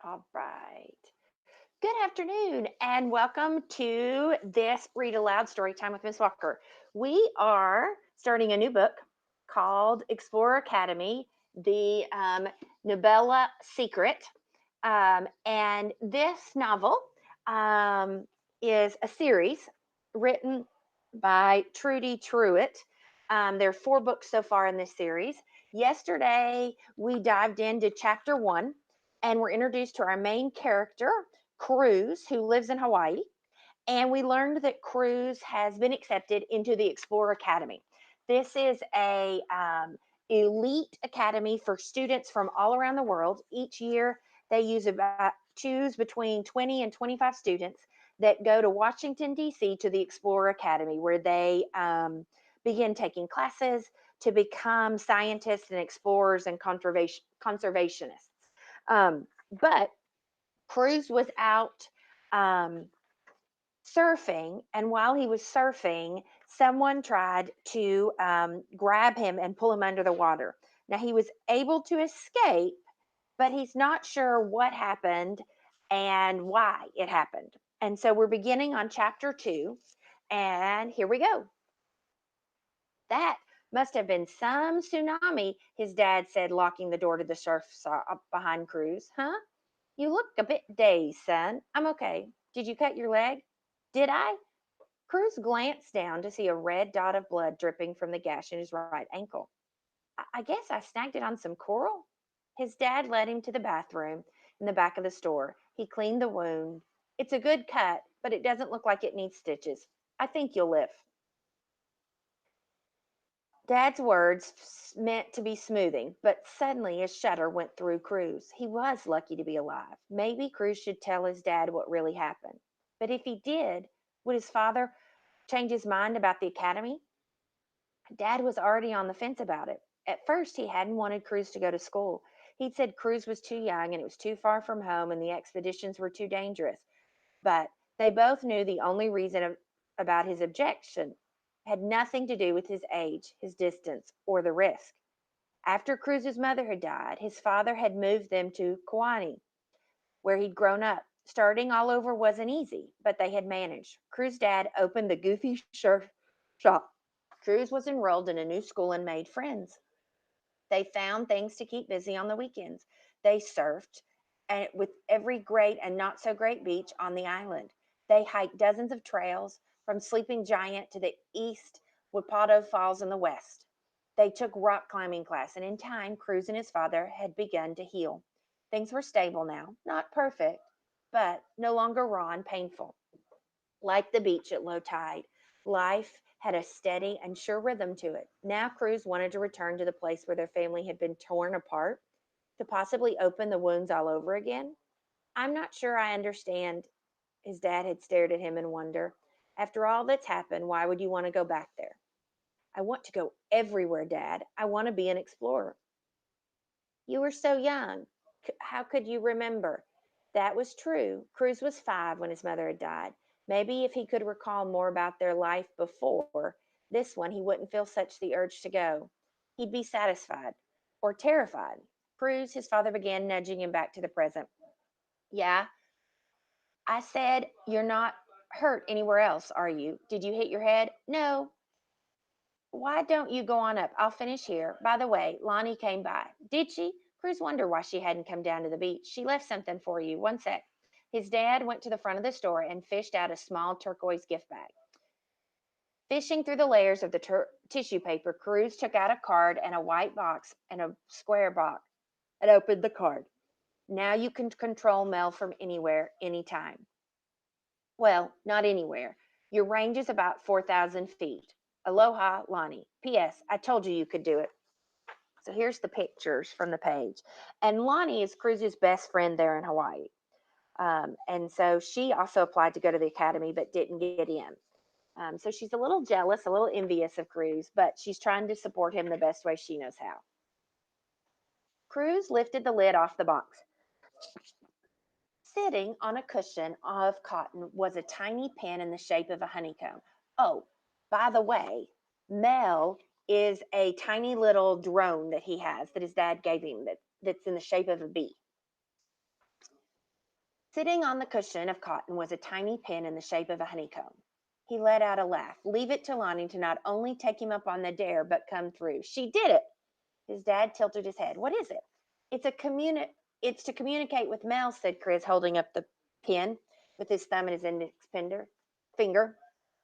All right. Good afternoon and welcome to this Read Aloud Story Time with Miss Walker. We are starting a new book called Explorer Academy, the Nebula Secret. And this novel um, is a series written by Trudy Truitt. There are 4 books so far in this series. Yesterday, we dived into chapter 1 and we're introduced to our main character, Cruz, who lives in Hawaii. And we learned that Cruz has been accepted into the Explorer Academy. This is a elite academy for students from all around the world. Each year, they choose between 20 and 25 students that go to Washington, D.C. to the Explorer Academy, where they begin taking classes to become scientists and explorers and conservationists. But Cruz was out surfing, and while he was surfing, someone tried to grab him and pull him under the water. Now, he was able to escape, but he's not sure what happened and why it happened. And so we're beginning on chapter 2, and here we go. That must have been some tsunami, his dad said, locking the door to the surf behind Cruz. Huh? You look a bit dazed, son. I'm okay. Did you cut your leg? Did I? Cruz glanced down to see a red dot of blood dripping from the gash in his right ankle. I guess I snagged it on some coral. His dad led him to the bathroom in the back of the store. He cleaned the wound. It's a good cut, but it doesn't look like it needs stitches. I think you'll live. Dad's words meant to be smoothing, but suddenly a shudder went through Cruz. He was lucky to be alive. Maybe Cruz should tell his dad what really happened. But if he did, would his father change his mind about the academy? Dad was already on the fence about it. At first, he hadn't wanted Cruz to go to school. He'd said Cruz was too young and it was too far from home and the expeditions were too dangerous. But they both knew the only reason about his objection had nothing to do with his age, his distance, or the risk. After Cruz's mother had died, his father had moved them to Kauai, where he'd grown up. Starting all over wasn't easy, but they had managed. Cruz's dad opened the Goofy Surf Shop. Cruz was enrolled in a new school and made friends. They found things to keep busy on the weekends. They surfed with every great and not so great beach on the island. They hiked dozens of trails from Sleeping Giant to the east, Wapato Falls in the west. They took rock climbing class, and in time, Cruz and his father had begun to heal. Things were stable now, not perfect, but no longer raw and painful. Like the beach at low tide, life had a steady and sure rhythm to it. Now Cruz wanted to return to the place where their family had been torn apart, to possibly open the wounds all over again. I'm not sure I understand. His dad had stared at him in wonder. After all that's happened, why would you want to go back there? I want to go everywhere, Dad. I want to be an explorer. You were so young. How could you remember? That was true. Cruz was 5 when his mother had died. Maybe if he could recall more about their life before this one, he wouldn't feel such the urge to go. He'd be satisfied or terrified. Cruz, his father began nudging him back to the present. Yeah, I said, you're not hurt anywhere else, are you? Did you hit your head? No. Why don't you go on up? I'll finish here. By the way, Lonnie came by. Did she? Cruz wondered why she hadn't come down to the beach. She left something for you. One sec. His dad went to the front of the store and fished out a small turquoise gift bag. Fishing through the layers of the tissue paper, Cruz took out a card and a white box and a square box and opened the card. Now you can control Mel from anywhere, anytime. Well, not anywhere. Your range is about 4,000 feet. Aloha, Lonnie. P.S. I told you you could do it. So here's the pictures from the page. And Lonnie is Cruz's best friend there in Hawaii. And so she also applied to go to the academy but didn't get in. So she's a little jealous, a little envious of Cruz, but she's trying to support him the best way she knows how. Cruz lifted the lid off the box. Sitting on a cushion of cotton was a tiny pen in the shape of a honeycomb. Oh, by the way, Mel is a tiny little drone that he has that his dad gave him that's in the shape of a bee. Sitting on the cushion of cotton was a tiny pin in the shape of a honeycomb. He let out a laugh. Leave it to Lonnie to not only take him up on the dare, but come through. She did it. His dad tilted his head. What is it? It's a It's to communicate with Mel, said Chris, holding up the pin with his thumb and his finger.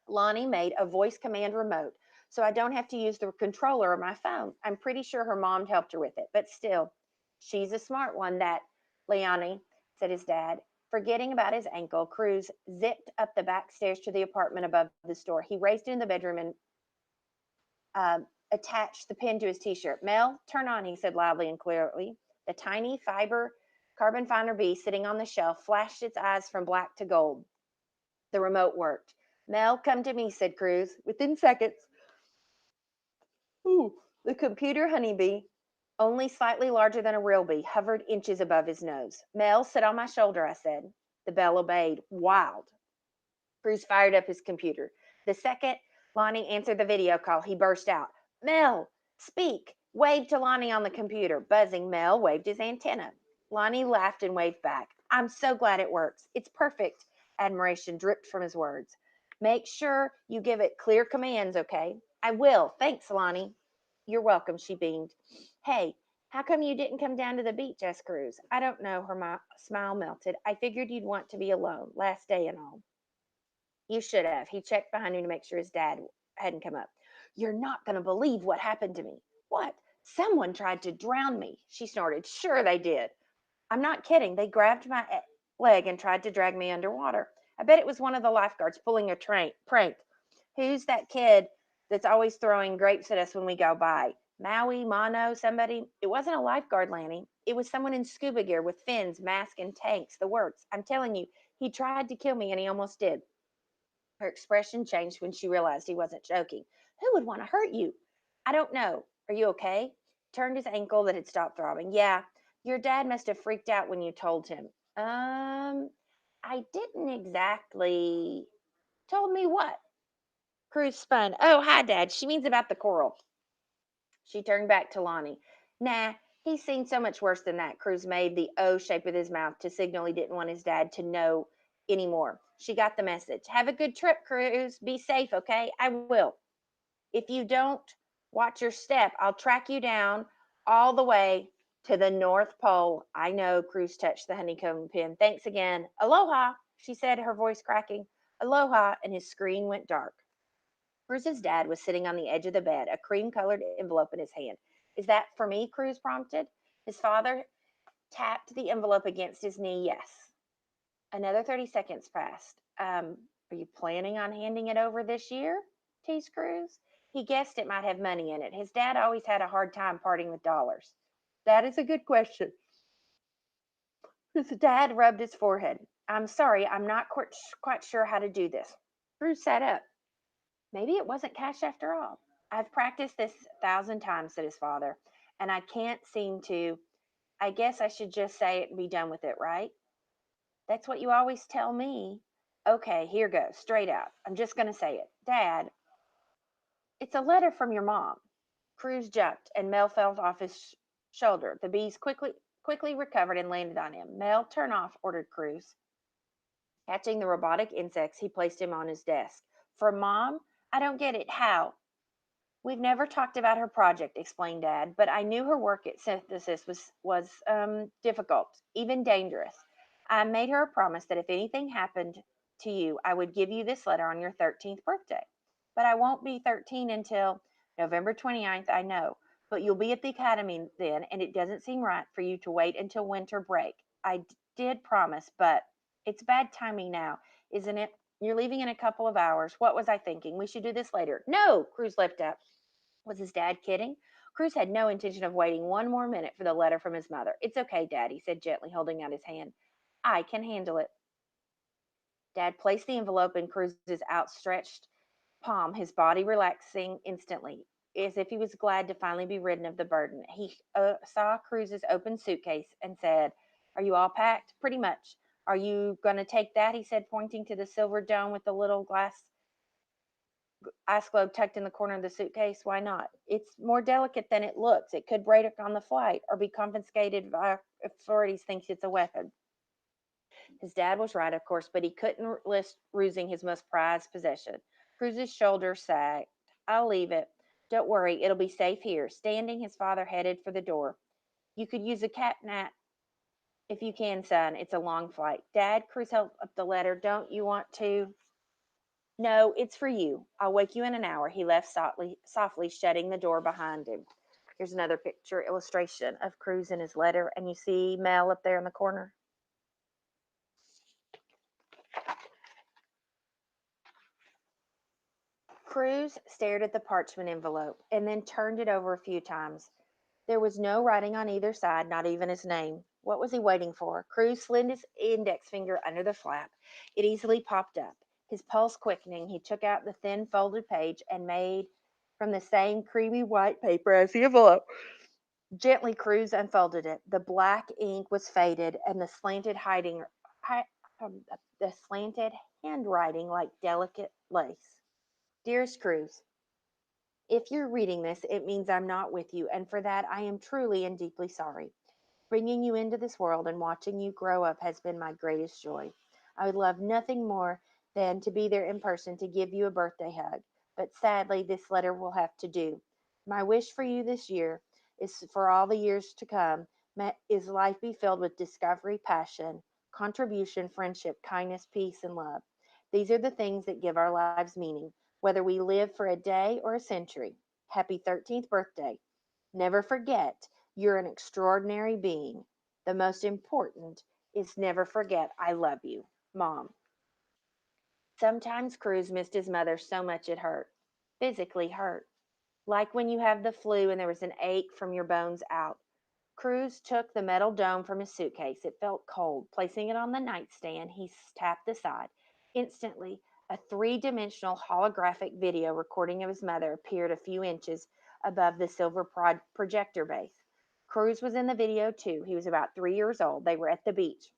Lonnie made a voice command remote, so I don't have to use the controller of my phone. I'm pretty sure her mom helped her with it, but still, she's a smart one, that Leonie, said his dad. Forgetting about his ankle, Cruz zipped up the back stairs to the apartment above the store. He raced into the bedroom and attached the pin to his t-shirt. Mel, turn on, he said loudly and clearly. The tiny fiber carbon finder bee sitting on the shelf flashed its eyes from black to gold. The remote worked. Mel, come to me, said Cruz. Within seconds, ooh, the computer honeybee, only slightly larger than a real bee, hovered inches above his nose. Mel, sit on my shoulder, I said. The bell obeyed. Wild. Cruz fired up his computer. The second Lonnie answered the video call, he burst out. Mel, speak. Waved to Lonnie on the computer. Buzzing, Mel waved his antenna. Lonnie laughed and waved back. I'm so glad it works. It's perfect. Admiration dripped from his words. Make sure you give it clear commands, okay? I will. Thanks, Lonnie. You're welcome, she beamed. Hey, how come you didn't come down to the beach? Asked Cruz. I don't know. Her smile melted. I figured you'd want to be alone, last day and all. You should have. He checked behind him to make sure his dad hadn't come up. You're not going to believe what happened to me. What? Someone tried to drown me, she snorted. Sure they did. I'm not kidding. They grabbed my leg and tried to drag me underwater. I bet it was one of the lifeguards pulling a prank. Who's that kid that's always throwing grapes at us when we go by? Maui, Mono, somebody? It wasn't a lifeguard, Lanny. It was someone in scuba gear with fins, mask, and tanks, the works. I'm telling you, he tried to kill me and he almost did. Her expression changed when she realized he wasn't joking. Who would want to hurt you? I don't know. Are you okay? Turned his ankle that had stopped throbbing. Yeah, your dad must have freaked out when you told him. I didn't exactly. Told me what? Cruz spun. Oh, hi, Dad. She means about the coral. She turned back to Lonnie. Nah, he's seen so much worse than that. Cruz made the O shape with his mouth to signal he didn't want his dad to know anymore. She got the message. Have a good trip, Cruz. Be safe, okay? I will. If you don't watch your step, I'll track you down all the way to the North Pole. I know. Cruz touched the honeycomb pin. Thanks again. Aloha, she said, her voice cracking. Aloha, and his screen went dark. Cruz's dad was sitting on the edge of the bed, a cream colored envelope in his hand. Is that for me? Cruz prompted. His father tapped the envelope against his knee. Yes. Another 30 seconds passed. Are you planning on handing it over this year? Teased Cruz. He guessed it might have money in it. His dad always had a hard time parting with dollars. That is a good question. His dad rubbed his forehead. I'm sorry, I'm not quite sure how to do this. Cruz sat up. Maybe it wasn't cash after all. I've practiced this 1,000 times, said his father, and I can't seem to. I guess I should just say it and be done with it, right? That's what you always tell me. Okay, here goes, straight out. I'm just going to say it. Dad, it's a letter from your mom. Cruz jumped, and Mel fell off his shoulder. The bees quickly recovered and landed on him. Mel, turn off, ordered Cruz. Catching the robotic insects, he placed him on his desk. For Mom? I don't get it. How? We've never talked about her project, explained Dad, but I knew her work at synthesis was difficult, even dangerous. I made her a promise that if anything happened to you, I would give you this letter on your 13th birthday. But I won't be 13 until November 29th, I know. But you'll be at the academy then, and it doesn't seem right for you to wait until winter break. I did promise, but it's bad timing now, isn't it? You're leaving in a couple of hours. What was I thinking? We should do this later. No, Cruz leapt up. Was his dad kidding? Cruz had no intention of waiting one more minute for the letter from his mother. It's okay, Dad, he said gently, holding out his hand. I can handle it. Dad placed the envelope in Cruz's outstretched palm, his body relaxing instantly, as if he was glad to finally be ridden of the burden. He saw Cruz's open suitcase and said, Are you all packed? Pretty much. Are you going to take that? He said, pointing to the silver dome with the little glass ice globe tucked in the corner of the suitcase. Why not? It's more delicate than it looks. It could break on the flight or be confiscated by authorities thinks it's a weapon. His dad was right, of course, but he couldn't risk losing his most prized possession. Cruz's shoulders sagged. I'll leave it. Don't worry, it'll be safe here. Standing, his father headed for the door. You could use a cat nap if you can, son. It's a long flight. Dad, Cruz held up the letter. Don't you want to? No, it's for you. I'll wake you in an hour. He left softly shutting the door behind him. Here's another picture illustration of Cruz in his letter, and you see Mel up there in the corner. Cruz stared at the parchment envelope and then turned it over a few times. There was no writing on either side, not even his name. What was he waiting for? Cruz slid his index finger under the flap. It easily popped up. His pulse quickening, he took out the thin folded page and made from the same creamy white paper as the envelope. Gently, Cruz unfolded it. The black ink was faded, and hi, the slanted handwriting like delicate lace. Dearest Cruz, if you're reading this, it means I'm not with you, and for that I am truly and deeply sorry. Bringing you into this world and watching you grow up has been my greatest joy. I would love nothing more than to be there in person to give you a birthday hug, but sadly, this letter will have to do. My wish for you this year is for all the years to come, is life be filled with discovery, passion, contribution, friendship, kindness, peace, and love. These are the things that give our lives meaning, whether we live for a day or a century. Happy 13th birthday. Never forget you're an extraordinary being. The most important is never forget I love you, Mom. Sometimes Cruz missed his mother so much it hurt. Physically hurt. Like when you have the flu and there was an ache from your bones out. Cruz took the metal dome from his suitcase. It felt cold. Placing it on the nightstand, he tapped the side. Instantly, a three-dimensional holographic video recording of his mother appeared a few inches above the silver projector base. Cruz was in the video too. He was about 3 years old. They were at the beach.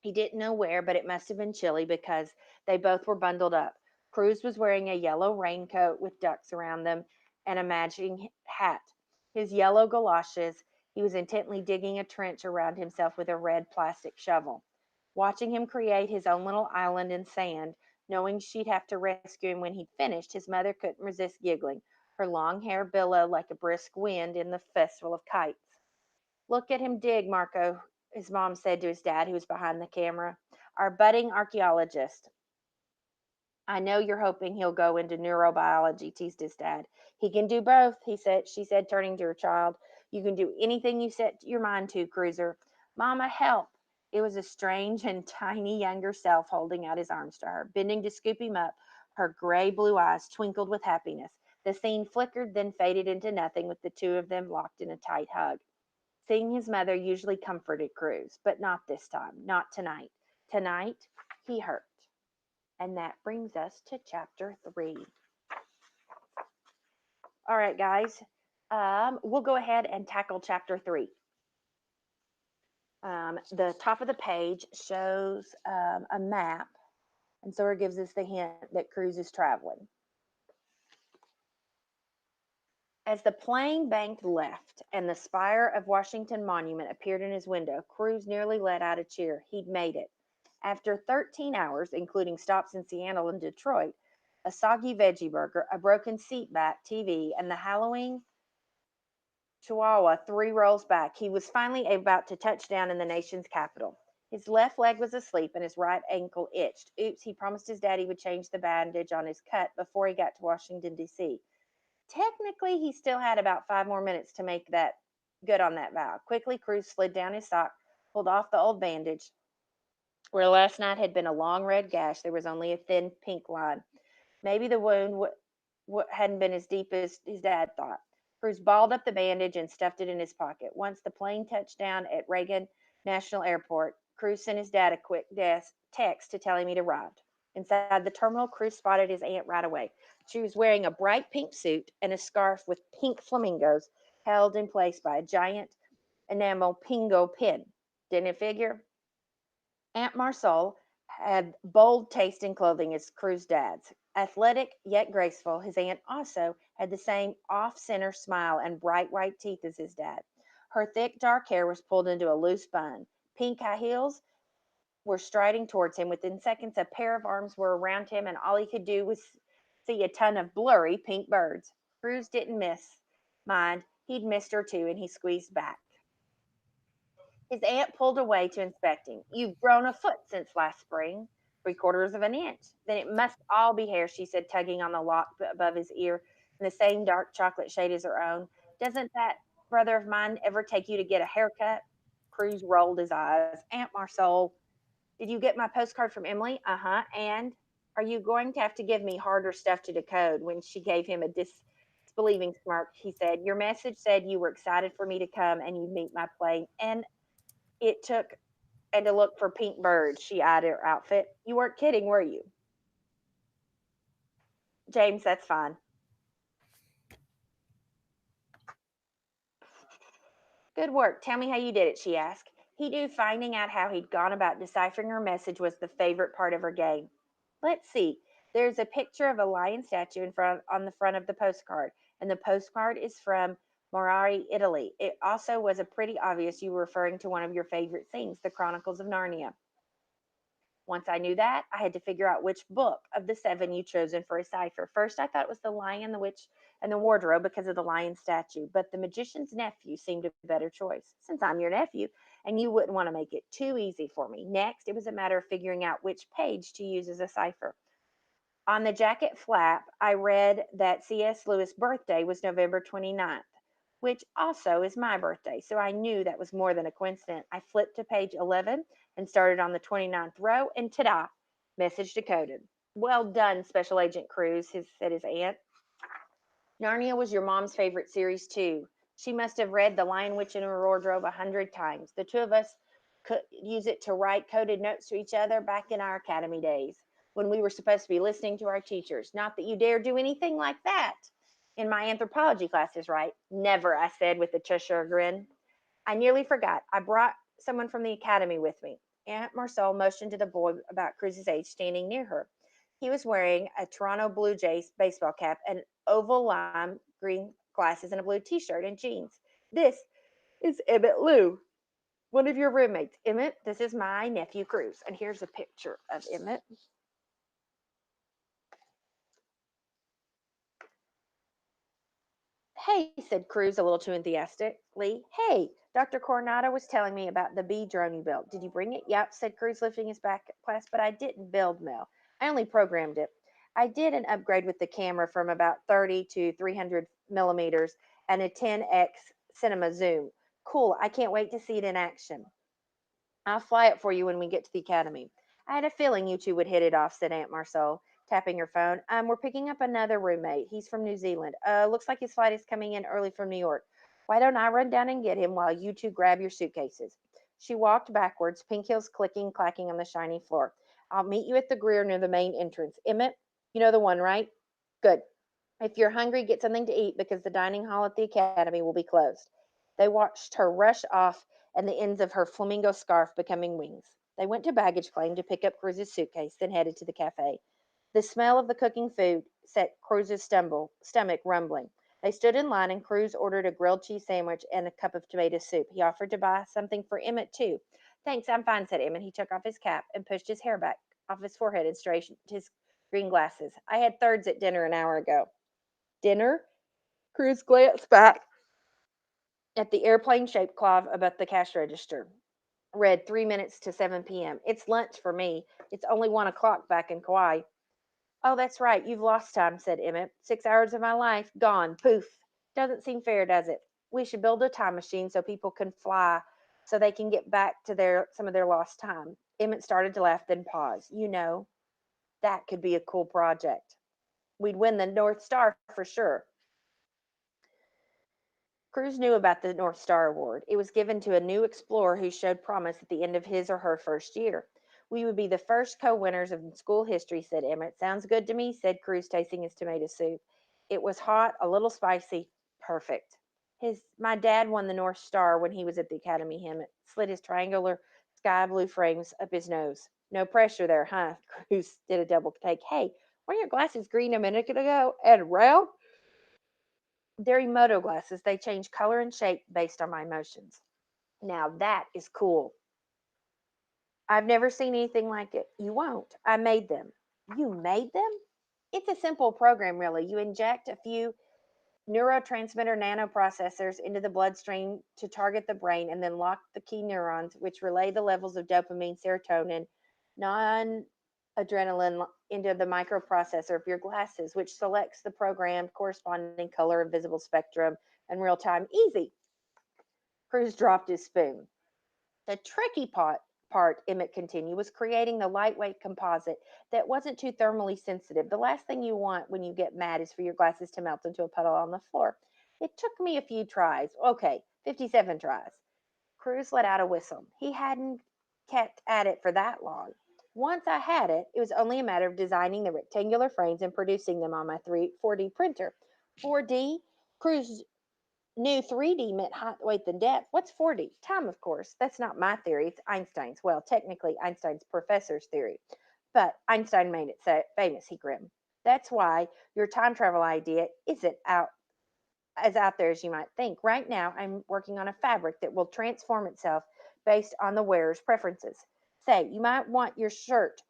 He didn't know where, but it must have been chilly because they both were bundled up. Cruz was wearing a yellow raincoat with ducks around them and a matching hat. His yellow galoshes, he was intently digging a trench around himself with a red plastic shovel. Watching him create his own little island in sand, knowing she'd have to rescue him when he'd finished, his mother couldn't resist giggling. Her long hair billowed like a brisk wind in the festival of kites. Look at him dig, Marco, his mom said to his dad, who was behind the camera. Our budding archaeologist. I know you're hoping he'll go into neurobiology, teased his dad. He can do both, she said, turning to her child. You can do anything you set your mind to, Cruiser. Mama, help. It was a strange and tiny younger self holding out his arms to her, bending to scoop him up. Her gray blue eyes twinkled with happiness. The scene flickered, then faded into nothing with the two of them locked in a tight hug. Seeing his mother usually comforted Cruz, but not this time, not tonight. Tonight, he hurt. And that brings us to chapter 3. All right, guys, we'll go ahead and tackle chapter 3. The top of the page shows a map, and so it gives us the hint that Cruz is traveling. As the plane banked left and the spire of Washington Monument appeared in his window, Cruz nearly let out a cheer. He'd made it. After 13 hours, including stops in Seattle and Detroit, a soggy veggie burger, a broken seat back TV, and the Halloween Chihuahua 3 rows back, he was finally about to touch down in the nation's capital. His left leg was asleep and his right ankle itched. Oops, he promised his dad he would change the bandage on his cut before he got to Washington, D.C. Technically, he still had about 5 more minutes to make that good on that vow. Quickly, Cruz slid down his sock, pulled off the old bandage. Where last night had been a long red gash, there was only a thin pink line. Maybe the wound hadn't been as deep as his dad thought. Cruz balled up the bandage and stuffed it in his pocket. Once the plane touched down at Reagan National Airport, Cruz sent his dad a quick text to tell him he'd arrived. Inside the terminal, Cruz spotted his aunt right away. She was wearing a bright pink suit and a scarf with pink flamingos held in place by a giant enamel pingo pin. Didn't it figure? Aunt Marsol had bold taste in clothing as Cruz's dad's. Athletic yet graceful, his aunt also had the same off-center smile and bright white teeth as his dad. Her thick dark hair was pulled into a loose bun. Pink high heels were striding towards him. Within seconds, a pair of arms were around him, and all he could do was see a ton of blurry pink birds. Cruz didn't mind. He'd missed her too, and he squeezed back. His aunt pulled away to inspect him. You've grown a foot since last spring, 3/4 of an inch. Then it must all be hair, she said, tugging on the lock above his ear in the same dark chocolate shade as her own. Doesn't that brother of mine ever take you to get a haircut? Cruz rolled his eyes. Aunt Marcel, did you get my postcard from Emily? Uh huh. And are you going to have to give me harder stuff to decode? When she gave him a disbelieving smirk, he said, your message said you were excited for me to come and you'd meet my plane. And it took and to look for pink birds. She eyed her outfit. You weren't kidding, were you? James, that's fine. Good work. Tell me how you did it, she asked. He knew finding out how he'd gone about deciphering her message was the favorite part of her game. Let's see. There's a picture of a lion statue in front on the front of the postcard, and the postcard is from Morari, Italy. It also was a pretty obvious you were referring to one of your favorite things, the Chronicles of Narnia. Once I knew that, I had to figure out which book of the seven you'd chosen for a cipher. First, I thought it was The Lion, the Witch, and the Wardrobe because of the lion statue, but the magician's nephew seemed a better choice, since I'm your nephew, and you wouldn't want to make it too easy for me. Next, it was a matter of figuring out which page to use as a cipher. On the jacket flap, I read that C.S. Lewis' birthday was November 29th, which also is my birthday, so I knew that was more than a coincidence. I flipped to page 11 and started on the 29th row, and ta-da, message decoded. Well done, Special Agent Cruz, said his aunt. Narnia was your mom's favorite series, too. She must have read The Lion, Witch, and her Wardrobe 100 times. The two of us could use it to write coded notes to each other back in our academy days when we were supposed to be listening to our teachers. Not that you dare do anything like that in my anthropology classes, right? Never, I said with a Cheshire grin. I nearly forgot. I brought someone from the academy with me. Aunt Marcel motioned to the boy about Cruz's age standing near her. He was wearing a Toronto Blue Jays baseball cap and oval lime green glasses and a blue t-shirt and jeans. This is Emmet Lou, one of your roommates. Emmet, this is my nephew Cruz. And here's a picture of Emmet. Hey, said Cruz a little too enthusiastically. Hey, Dr. Coronado was telling me about the bee drone you built. Did you bring it? Yep, said Cruz, lifting his back glass, but I didn't build Mel. I only programmed it. I did an upgrade with the camera from about 30 to 300 millimeters and a 10x cinema zoom. Cool. I can't wait to see it in action. I'll fly it for you when we get to the academy. I had a feeling you two would hit it off, said Aunt Marcel, tapping her phone. We're picking up another roommate. He's from New Zealand. Looks like his flight is coming in early from New York. Why don't I run down and get him while you two grab your suitcases? She walked backwards, pink heels clicking, clacking on the shiny floor. I'll meet you at the Greer near the main entrance. Emmett, you know the one, right? Good. If you're hungry, get something to eat because the dining hall at the academy will be closed. They watched her rush off and the ends of her flamingo scarf becoming wings. They went to baggage claim to pick up Cruz's suitcase, then headed to the cafe. The smell of the cooking food set Cruz's stomach rumbling. They stood in line, and Cruz ordered a grilled cheese sandwich and a cup of tomato soup. He offered to buy something for Emmett, too. Thanks, I'm fine, said Emmett. He took off his cap and pushed his hair back off his forehead and straightened his green glasses. I had thirds at dinner an hour ago. Dinner? Cruz glanced back at the airplane shaped cloth above the cash register. Read 3 minutes to 7 p.m. It's lunch for me. It's only 1 o'clock back in Kauai. Oh, that's right. You've lost time, said Emmett. 6 hours of my life gone. Poof. Doesn't seem fair, does it? We should build a time machine so people can fly so they can get back to some of their lost time. Emmett started to laugh, then paused. That could be a cool project. We'd win the North Star for sure. Cruz knew about the North Star Award. It was given to a new explorer who showed promise at the end of his or her first year. We would be the first co-winners of school history, said Emmett. Sounds good to me, said Cruz, tasting his tomato soup. It was hot, a little spicy, perfect. My dad won the North Star when he was at the academy. Emmett slid his triangular sky blue frames up his nose. No pressure there, huh? Cruz did a double take. Hey, weren't your glasses green a minute ago and round? They're emoto glasses. They change color and shape based on my emotions. Now that is cool. I've never seen anything like it. You won't. I made them. You made them? It's a simple program, really. You inject a few neurotransmitter nanoprocessors into the bloodstream to target the brain and then lock the key neurons, which relay the levels of dopamine, serotonin, non adrenaline into the microprocessor of your glasses, which selects the programmed corresponding color and visible spectrum in real time. Easy. Cruz dropped his spoon. The tricky part, Emmett continued, was creating the lightweight composite that wasn't too thermally sensitive. The last thing you want when you get mad is for your glasses to melt into a puddle on the floor. It took me a few tries. Okay, 57 tries. Cruz let out a whistle. He hadn't kept at it for that long. Once I had it, it was only a matter of designing the rectangular frames and producing them on my 4D printer. 4D? Cruz knew 3D meant height, weight, and depth. What's 4D? Time, of course. That's not my theory. It's Einstein's. Well, technically, Einstein's professor's theory. But Einstein made it famous, he grinned. That's why your time travel idea isn't as out there as you might think. Right now, I'm working on a fabric that will transform itself based on the wearer's preferences. Say, you might want your shirt.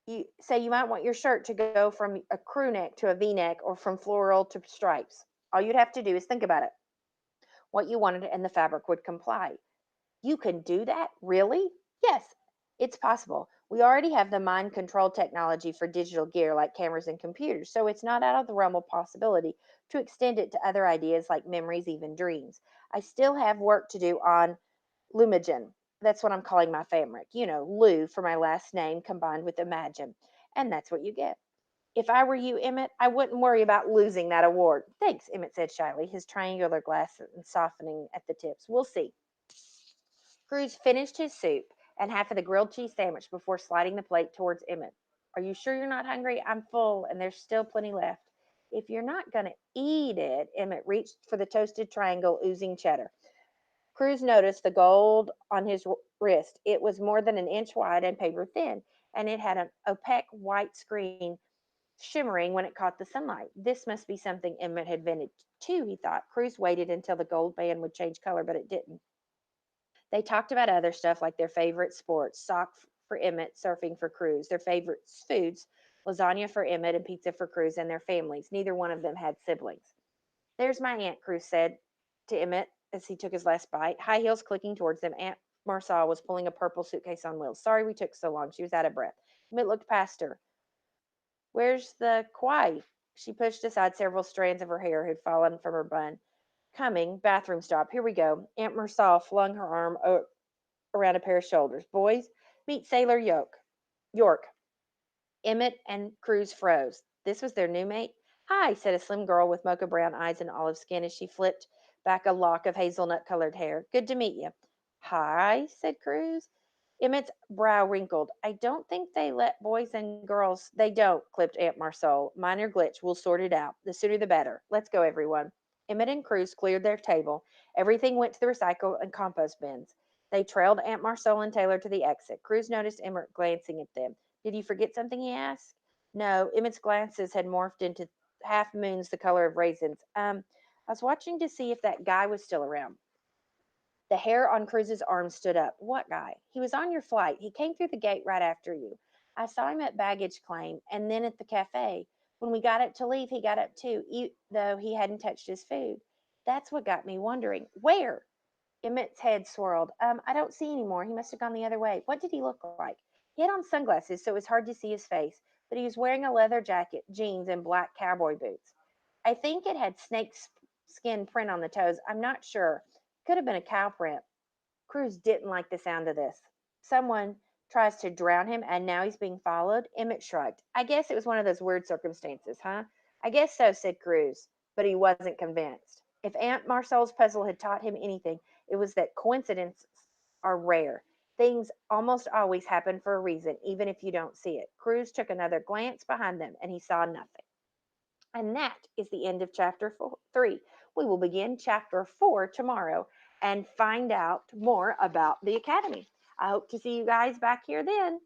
You might want your shirt to go from a crew neck to a V-neck or from floral to stripes. All you'd have to do is think about it, what you wanted, and the fabric would comply. You can do that? Really? Yes, it's possible. We already have the mind control technology for digital gear like cameras and computers, so it's not out of the realm of possibility to extend it to other ideas like memories, even dreams. I still have work to do on Lumagen. That's what I'm calling my fabric. You know, Lou for my last name combined with Imagine. And that's what you get. If I were you, Emmett, I wouldn't worry about losing that award. Thanks, Emmett said shyly, his triangular glasses softening at the tips. We'll see. Cruz finished his soup and half of the grilled cheese sandwich before sliding the plate towards Emmett. Are you sure you're not hungry? I'm full and there's still plenty left. If you're not going to eat it, Emmett reached for the toasted triangle oozing cheddar. Cruz noticed the gold on his wrist. It was more than an inch wide and paper thin, and it had an opaque white screen shimmering when it caught the sunlight. This must be something Emmett had invented too, he thought. Cruz waited until the gold band would change color, but it didn't. They talked about other stuff like their favorite sports, for Emmett, surfing for Cruz, their favorite foods, lasagna for Emmett and pizza for Cruz, and their families. Neither one of them had siblings. There's my aunt, Cruz said to Emmett as he took his last bite, high heels clicking towards them. Aunt Marsal was pulling a purple suitcase on wheels. Sorry we took so long. She was out of breath. Emmett looked past her. Where's the quai? She pushed aside several strands of her hair had fallen from her bun. Coming, bathroom stop. Here we go. Aunt Marsal flung her arm around a pair of shoulders. Boys, meet Sailor York. Emmett and Cruz froze. This was their new mate? Hi, said a slim girl with mocha brown eyes and olive skin as she flipped back a lock of hazelnut colored hair. Good to meet you. Hi, said Cruz. Emmett's brow wrinkled. I don't think they let boys and girls. They don't, clipped Aunt Marcel. Minor glitch. We'll sort it out. The sooner the better. Let's go, everyone. Emmett and Cruz cleared their table. Everything went to the recycle and compost bins. They trailed Aunt Marcel and Taylor to the exit. Cruz noticed Emmett glancing at them. Did you forget something? He asked. No, Emmett's glances had morphed into half moons the color of raisins. I was watching to see if that guy was still around. The hair on Cruz's arm stood up. What guy? He was on your flight. He came through the gate right after you. I saw him at baggage claim and then at the cafe. When we got up to leave, he got up too, though he hadn't touched his food. That's what got me wondering. Where? Emmett's head swirled. I don't see anymore. He must have gone the other way. What did he look like? He had on sunglasses, so it was hard to see his face, but he was wearing a leather jacket, jeans, and black cowboy boots. I think it had snake skin print on the toes. I'm not sure. Could have been a cow print. Cruz didn't like the sound of this. Someone tries to drown him and now he's being followed? Emmett shrugged. I guess it was one of those weird circumstances, huh? I guess so, said Cruz, but he wasn't convinced. If Aunt Marcel's puzzle had taught him anything, it was that coincidences are rare. Things almost always happen for a reason, even if you don't see it. Cruz took another glance behind them and he saw nothing. And that is the end of chapter 3. We will begin chapter 4 tomorrow and find out more about the academy. I hope to see you guys back here then.